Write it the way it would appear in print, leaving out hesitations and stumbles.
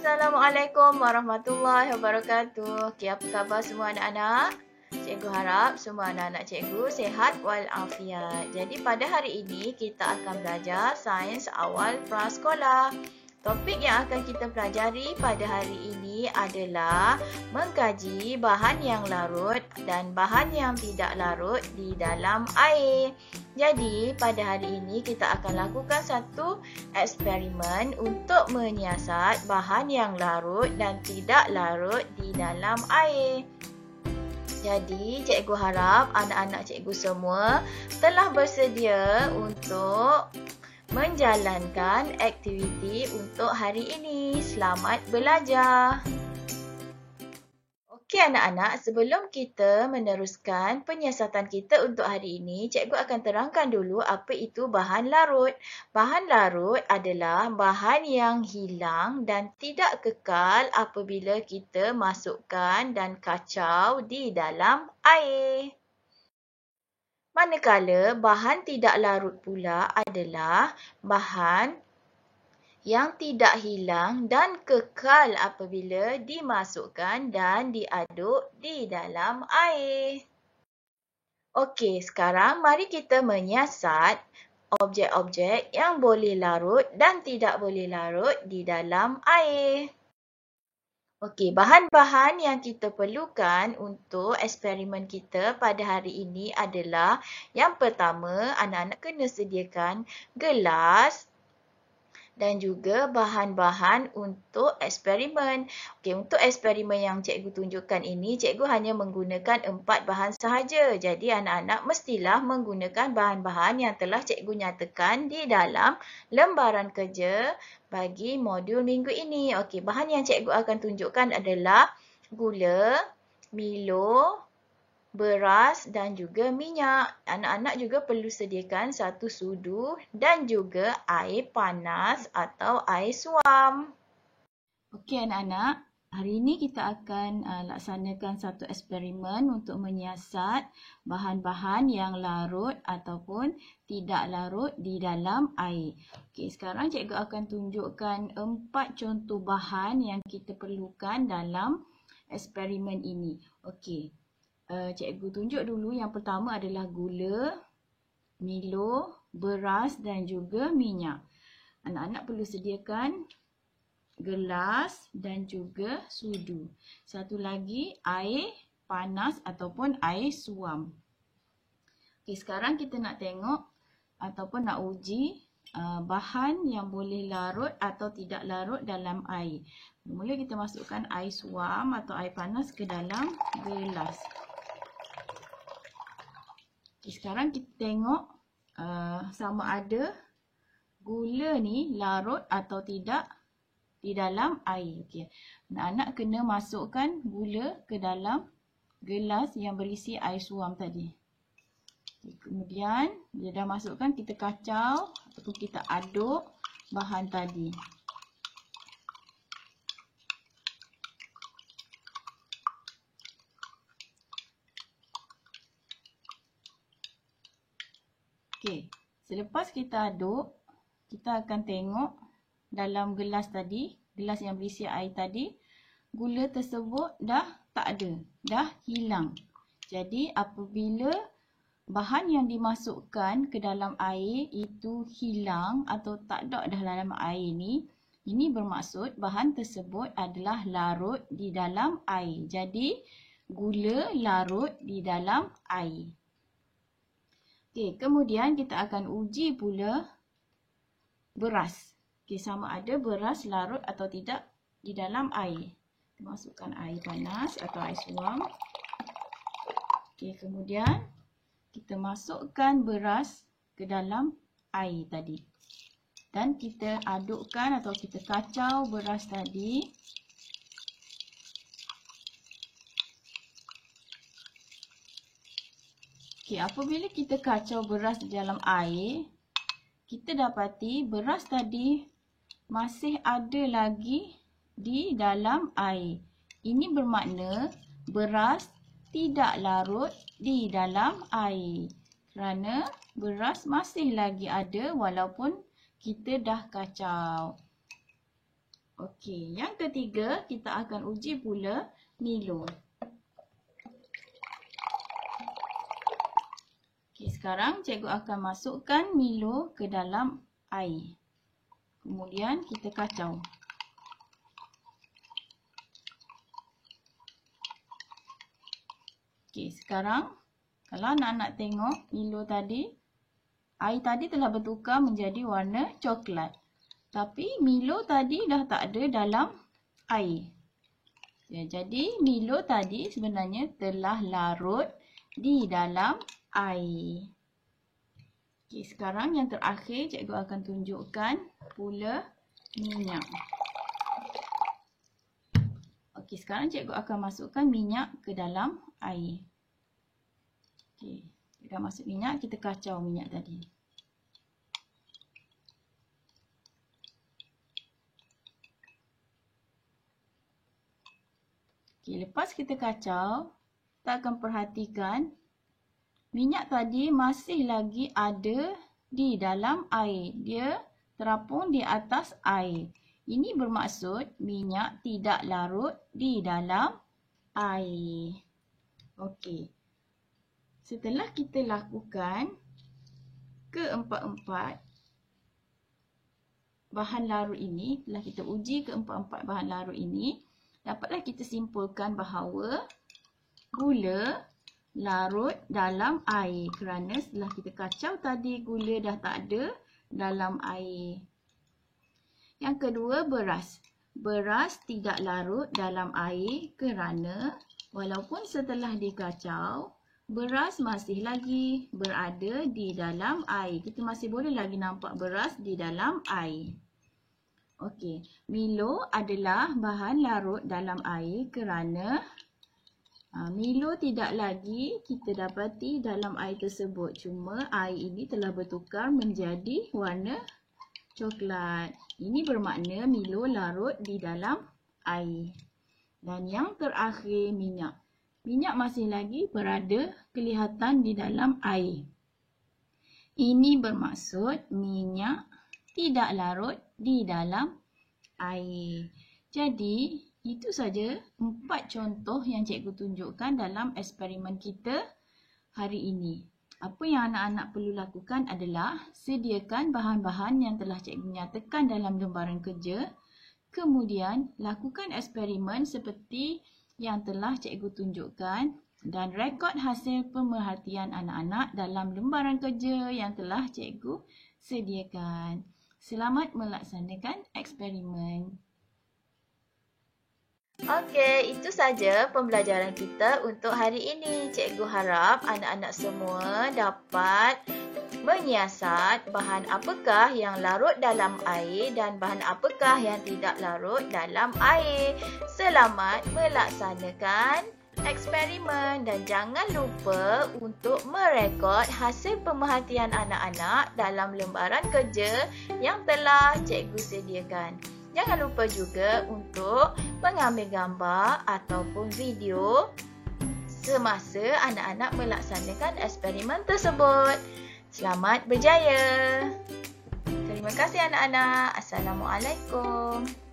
Assalamualaikum warahmatullahi wabarakatuh. Okay, apa khabar semua anak-anak? Cikgu harap semua anak-anak cikgu sihat walafiat. Jadi pada hari ini kita akan belajar sains awal prasekolah. Topik yang akan kita pelajari pada hari ini adalah mengkaji bahan yang larut dan bahan yang tidak larut di dalam air. Jadi, pada hari ini kita akan lakukan satu eksperimen untuk menyiasat bahan yang larut dan tidak larut di dalam air. Jadi, cikgu harap anak-anak cikgu semua telah bersedia untuk menjalankan aktiviti untuk hari ini. Selamat belajar. Okey anak-anak, sebelum kita meneruskan penyiasatan kita untuk hari ini, cikgu akan terangkan dulu apa itu bahan larut. Bahan larut adalah bahan yang hilang dan tidak kekal apabila kita masukkan dan kacau di dalam air. Manakala bahan tidak larut pula adalah bahan yang tidak hilang dan kekal apabila dimasukkan dan diaduk di dalam air. Okey, sekarang mari kita menyiasat objek-objek yang boleh larut dan tidak boleh larut di dalam air. Okey, bahan-bahan yang kita perlukan untuk eksperimen kita pada hari ini adalah yang pertama, anak-anak kena sediakan gelas dan juga bahan-bahan untuk eksperimen. Okey, untuk eksperimen yang cikgu tunjukkan ini, cikgu hanya menggunakan 4 bahan sahaja. Jadi, anak-anak mestilah menggunakan bahan-bahan yang telah cikgu nyatakan di dalam lembaran kerja bagi modul minggu ini. Okey, bahan yang cikgu akan tunjukkan adalah gula, Milo, beras dan juga minyak. Anak-anak juga perlu sediakan satu sudu dan juga air panas atau air suam. Okey anak-anak, hari ini kita akan laksanakan satu eksperimen untuk menyiasat bahan-bahan yang larut ataupun tidak larut di dalam air. Okey, sekarang cikgu akan tunjukkan 4 contoh bahan yang kita perlukan dalam eksperimen ini. Okey. Cikgu tunjuk dulu yang pertama adalah gula, Milo, beras dan juga minyak. Anak-anak perlu sediakan gelas dan juga sudu. Satu lagi air panas ataupun air suam. Okey, sekarang kita nak tengok ataupun nak uji bahan yang boleh larut atau tidak larut dalam air. Mula kita masukkan air suam atau air panas ke dalam gelas. Sekarang kita tengok sama ada gula ni larut atau tidak di dalam air. Okay. Anak-anak kena masukkan gula ke dalam gelas yang berisi air suam tadi. Okay. Kemudian dia dah masukkan, kita kacau ataupun kita aduk bahan tadi. Okey, selepas kita aduk, kita akan tengok dalam gelas tadi, gelas yang berisi air tadi, gula tersebut dah tak ada, dah hilang. Jadi apabila bahan yang dimasukkan ke dalam air itu hilang atau tak ada dah dalam air ni, ini bermaksud bahan tersebut adalah larut di dalam air. Jadi gula larut di dalam air. Okey, kemudian kita akan uji pula beras. Okey, sama ada beras larut atau tidak di dalam air. Kita masukkan air panas atau air suam. Okey, kemudian kita masukkan beras ke dalam air tadi. Dan kita adukkan atau kita kacau beras tadi. Okey, apabila kita kacau beras di dalam air, kita dapati beras tadi masih ada lagi di dalam air. Ini bermakna beras tidak larut di dalam air. Kerana beras masih lagi ada walaupun kita dah kacau. Okey, yang ketiga kita akan uji pula Milo. Okey, sekarang cikgu akan masukkan Milo ke dalam air. Kemudian kita kacau. Okey, sekarang kalau anak-anak tengok Milo tadi, air tadi telah bertukar menjadi warna coklat. Tapi Milo tadi dah tak ada dalam air. Ya, jadi Milo tadi sebenarnya telah larut di dalam air. Okey, sekarang yang terakhir cikgu akan tunjukkan pula minyak. Okey, sekarang cikgu akan masukkan minyak ke dalam air. Okey, dah masuk minyak, kita kacau minyak tadi. Okey, lepas kita kacau, kita akan perhatikan minyak tadi masih lagi ada di dalam air. Dia terapung di atas air. Ini bermaksud minyak tidak larut di dalam air. Okey. Setelah kita lakukan keempat-empat bahan larut ini, telah kita uji keempat-empat bahan larut ini, dapatlah kita simpulkan bahawa gula larut dalam air kerana setelah kita kacau tadi gula dah tak ada dalam air. Yang kedua, beras. Beras tidak larut dalam air kerana walaupun setelah dikacau, beras masih lagi berada di dalam air. Kita masih boleh lagi nampak beras di dalam air. Okey, Milo adalah bahan larut dalam air kerana Milo tidak lagi kita dapati dalam air tersebut. Cuma air ini telah bertukar menjadi warna coklat. Ini bermakna Milo larut di dalam air. Dan yang terakhir, minyak. Minyak masih lagi berada kelihatan di dalam air. Ini bermaksud minyak tidak larut di dalam air. Jadi, itu saja 4 contoh yang cikgu tunjukkan dalam eksperimen kita hari ini. Apa yang anak-anak perlu lakukan adalah sediakan bahan-bahan yang telah cikgu nyatakan dalam lembaran kerja. Kemudian, lakukan eksperimen seperti yang telah cikgu tunjukkan dan rekod hasil pemerhatian anak-anak dalam lembaran kerja yang telah cikgu sediakan. Selamat melaksanakan eksperimen. Okey, itu saja pembelajaran kita untuk hari ini. Cikgu harap anak-anak semua dapat menyiasat bahan apakah yang larut dalam air dan bahan apakah yang tidak larut dalam air. Selamat melaksanakan eksperimen dan jangan lupa untuk merekod hasil pemerhatian anak-anak dalam lembaran kerja yang telah cikgu sediakan. Jangan lupa juga untuk mengambil gambar ataupun video semasa anak-anak melaksanakan eksperimen tersebut. Selamat berjaya. Terima kasih anak-anak. Assalamualaikum.